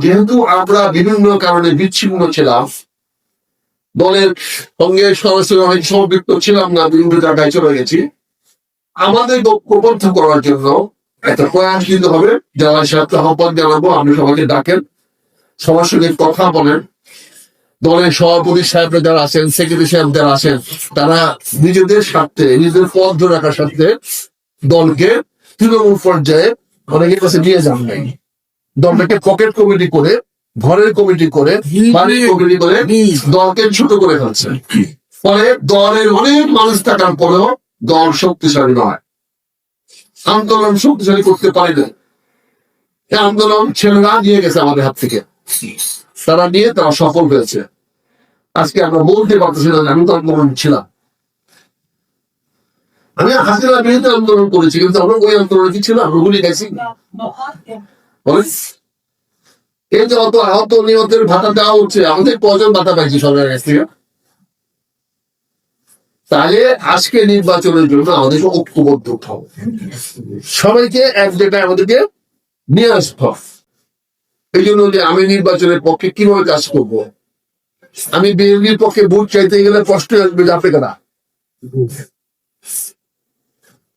যেহেতু আমরা বিভিন্ন কারণে বিচ্ছিন্ন ছিলাম, দলের সঙ্গে সরাসরি সম্পৃক্ত ছিলাম না, বিভিন্ন জায়গায় চলে গেছি, আমাদের ঐক্যবদ্ধ করার জন্য একটা প্রয়াস নিতে হবে। যারা সাথে আহ্বান জানাবো, আপনি সবাইকে ডাকেন, সবার সঙ্গে কথা বলেন। দলের সভাপতি সাহেবরা যারা আছেন, সেক্রেটারি সাহেব যারা আছেন, তারা নিজেদের স্বার্থে, নিজেদের পদ ধরে রাখার স্বার্থে দলকে তৃণমূল পর্যায়ে অনেকের কাছে নিয়ে যান নাই। দলটাকে পকেট কমিটি করে, ঘরের কমিটি করে, বাড়ির কমিটি করে দলকে ছোট করে ফেলছে। ফলে দলের অনেক মানুষ থাকার পরেও দল শক্তিশালী নয়, আন্দোলন শক্তিশালী করতে পারে না। এই আন্দোলন ছেলেরা নিয়ে গেছে আমাদের হাত থেকে, তারা নিয়ে তারা সফল হয়েছে। আজকে আমরা বলতে পারতেছি না আমি তো আন্দোলন ছিলাম, আমি হাসিনার বিরুদ্ধে আন্দোলন করেছি, কিন্তু আমরা ওই আন্দোলনে কি ছিলাম? আমরা গুলি গেছি। এই যে অত আহত নিহতের ভাতা দেওয়া হচ্ছে, আমাদের কজন ভাতা পাইছি সরকারের কাছ থেকে? তাহলে আজকে নির্বাচনের জন্য আমাদেরকে ঐক্যবদ্ধ হতে হবে, সবাইকে এক জায়গায় আমাদেরকে নিয়ে আসতে হবে। এই জন্য যে আমি নির্বাচনের পক্ষে কিভাবে কাজ করব, আমি বিএনপির পক্ষে ভোট চাইতে গেলে কষ্ট আসবে আপনি কেনা,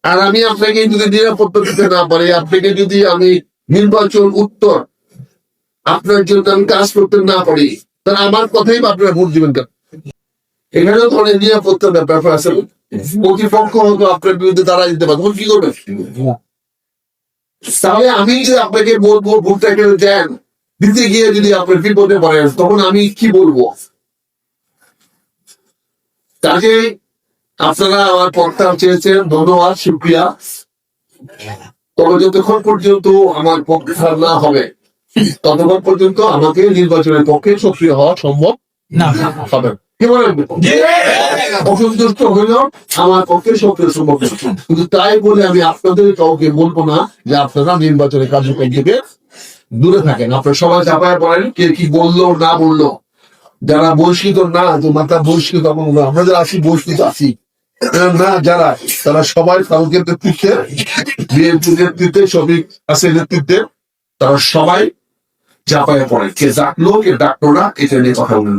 আর আমি আপনাকে যদি নিরাপত্তা দিতে না পারি, আপনাকে যদি আমি নির্বাচন উত্তর আপনার জন্য আমি কাজ করতে না পারি, তাহলে আমার কথাই আপনারা ভোট দিবেন কেন? এখানেও তো অনেক নিরাপত্তার ব্যাপার আছে। প্রতিপক্ষ হয়তো আপনার বিরুদ্ধে তারা দিতে পারে, তখন কি করবেন? তাহলে আমি যে আপনাকে বলবো ভোটটা কেন দেন, দিতে গিয়ে যদি আপনার বিপদে পড়েন, তখন আমি কি বলবো? কাজে আপনারা আমার প্রস্তাব চেয়েছেন, ধন্যবাদ, শুক্রিয়া। তবে যতক্ষণ পর্যন্ত আমার পক্ষে না হবে, ততক্ষণ পর্যন্ত আমাকে নির্বাচনের পক্ষে সক্রিয় হওয়া সম্ভব না হবে। কি বলেন? অসন্তুষ্ট হলেও আমার পক্ষে সক্রিয় সম্ভব, কিন্তু তাই বলে আমি আপনাদের কাউকে বলবো না যে আপনারা নির্বাচনের কার্যক্রম থেকে দূরে থাকেন। আপনারা সবাই চাপায় পড়েন, কে কি বললো না বললো, যারা বহিষ্কৃত না, যে মাথা বহিষ্কৃত, আমরা যারা আছি বহিষ্কৃত আছি না, যারা তারা সবাই তালুকের নেতৃত্বে, বিএনপির নেতৃত্বে, শফিক আছে নেতৃত্বে, তারা সবাই চাপায় পড়ে। কে ডাকলো কে ডাকলো না, এটা নিয়ে কথা বলেন।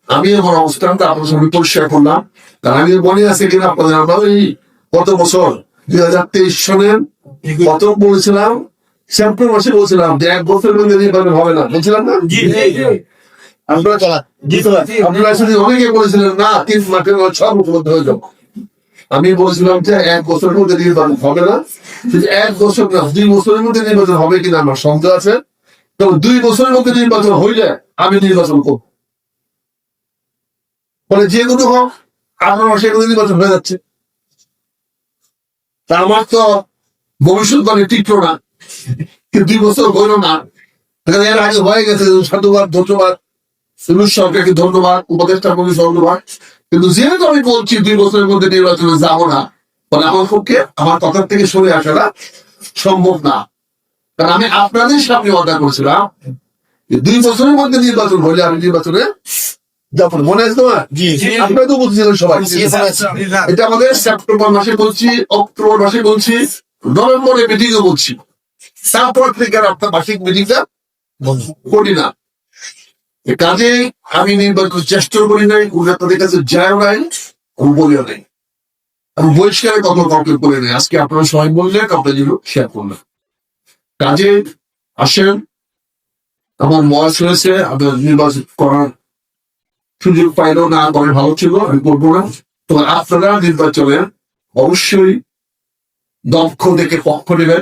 আমি আমার অবস্থানটা আপনার সঙ্গে পরিষ্কার করলাম, কারণ আমি মনে আছে কিনা আপনাদের, আমরা ওই কত বছর 2023 সনের কত বলেছিলাম, সেপ্টেম্বর মাসে বলছিলাম যে 1 বছরের মধ্যে নির্বাচন হবে না, বলছিলাম না? আপনারা শুধু অনেকে বলেছিলেন না 3 মাসের 6 বছর মধ্যে হয়ে যাবো। আমি বলছিলাম যে 1 বছরের মধ্যে নির্বাচন হবে না, 1 বছর না 2 বছরের মধ্যে নির্বাচন হবে কিনা আমার সন্দেহ আছে। তো 2 বছরের মধ্যে নির্বাচন হইলে আমি নির্বাচন করব। ফলে যে কোনো হোক 18 মাসে নির্বাচন হয়ে যাচ্ছে। তা আমার তো ভবিষ্যৎবাণী টিকলো না, 2 বছর হইল না, এর আগে হয়ে গেছে। সাধুবাদ, ধন্যবাদ সরকারকে, ধন্যবাদ উপদেষ্টা কমিটি, ধন্যবাদ। কিন্তু যেহেতু আমি বলছি 2 বছরের মধ্যে নির্বাচনে যাবো না, ফলে আমার পক্ষে আমার কথার থেকে সরে আসাটা সম্ভব না। কারণ আমি আপনাদের সামনে অর্ডার করেছিলাম 2 বছরের মধ্যে নির্বাচন হলে আমি নির্বাচনে যাবো। মনে আছে তোমার? আপনারা তো বলছিলেন সবাই। এটা আমাদের সেপ্টেম্বর মাসে বলছি, অক্টোবর মাসে বলছি, নভেম্বরে মিটিং এ বলছি। তারপর থেকে আর আপনার মাসিক মিটিংটা করি না। কাজে আমি নির্বাচন চেষ্টা করি নাই, তাদের কাছে যায় নাই, বলিও নাই, আমি বহিষ্কারের কথা কাউকে বলে নাই। আজকে আপনারা সবাই বললেন, আপনার জন্য শেয়ার করলেন। কাজে আসেন, আমার বয়স হয়েছে, আপনার নির্বাচন করার সুযোগ পাইলেও না করে ভালো ছিল, আমি বলবো না। তো আপনারা নির্বাচনে অবশ্যই দক্ষ থেকে পক্ষ নেবেন,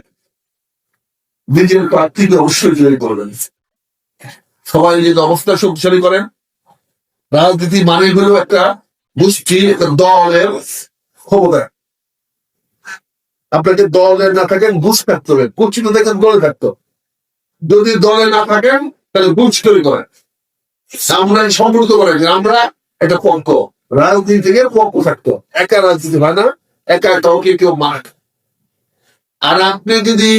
নিজের প্রার্থীকে অবশ্যই জয়ী করবেন। সবাই নিজের অবস্থা শক্তিশালী করেন। রাজনীতি মানে হলো একটা গোষ্ঠী, একটা দলের ক্ষমতা। আপনাকে দলে না থাকেন বুঝ থাকতে হবে, কুচিত দেখেন দলে থাকতো। যদি দলে না থাকেন তাহলে বুঝ তৈরি করেন, আমরা সম্পর্ক করেন। আমরা একটা পক্ষ, রাজনীতি থেকে পক্ষ থাকতো, একা রাজনীতি হয় না, একা কাউকে কেউ মার। আর আপনি যদি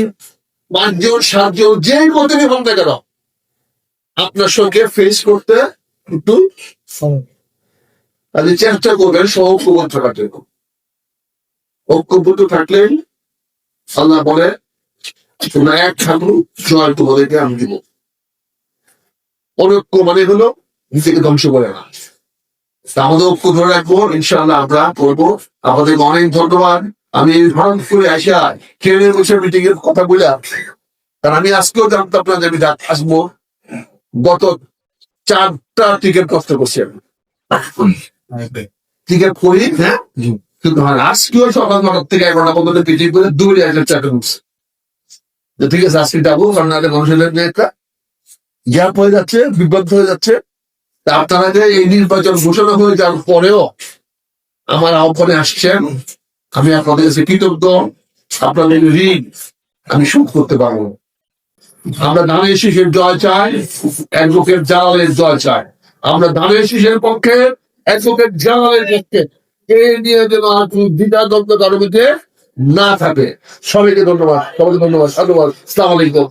5 জন 7 জন যে মতে হন না কেন, আপনার সঙ্গে ফেস করতে একটু তাহলে চেষ্টা করবেন ঐক্যবদ্ধ থাকার জন্য। ঐক্যবদ্ধ থাকলেই আল্লাহ বলে তোমরা এক ছাত্র জয় তোমাদেরকে আমি দিব। অনৈক্য মানে হলো নিজেকে ধ্বংস করে না। আমাদের ঐক্য ধরে রাখবো, ইনশাআল্লাহ আমরা করবো। আমাদের অনেক ধন্যবাদ। আমি হঠাৎ করে আসা ট্রেনের বসে মিটিং এর কথা বলে, কারণ আমি আজকেও জানতাম না যে আমি আসবো। গত 4টা টিকিট কষ্ট করছি আমি, টিকিট করি, হ্যাঁ, কিন্তু আজকেও সকাল 9টা থেকে 11টা পর্যন্ত মিটিং করে দূরে আসলে 4টা উঠছে। ঠিক আছে, আজকে যাবো, কারণ মানুষের একটা গ্যাপ হয়ে যাচ্ছে, বিভ্রান্ত হয়ে যাচ্ছে। আপনারা যে এই নির্বাচন ঘোষণা হয়ে যাওয়ার পরেও আমার আহ্বানে আসছেন, আমি আপনাদের কাছে কৃতজ্ঞ। আপনাদের ঋণ আমি শোধ করতে পারবো। আমরা ধানের শীষের জয় চাই, অ্যাডভোকেট জালালের জয় চাই। আমরা ধানের শীষের পক্ষে, অ্যাডভোকেট জালালের পক্ষে। এ নিয়ে যেন আর দ্বিধা দ্বন্দ্ব কারো মধ্যে না থাকে। সবাইকে ধন্যবাদ, সবাইকে ধন্যবাদ, সাধুবাদ। আসসালামু আলাইকুম।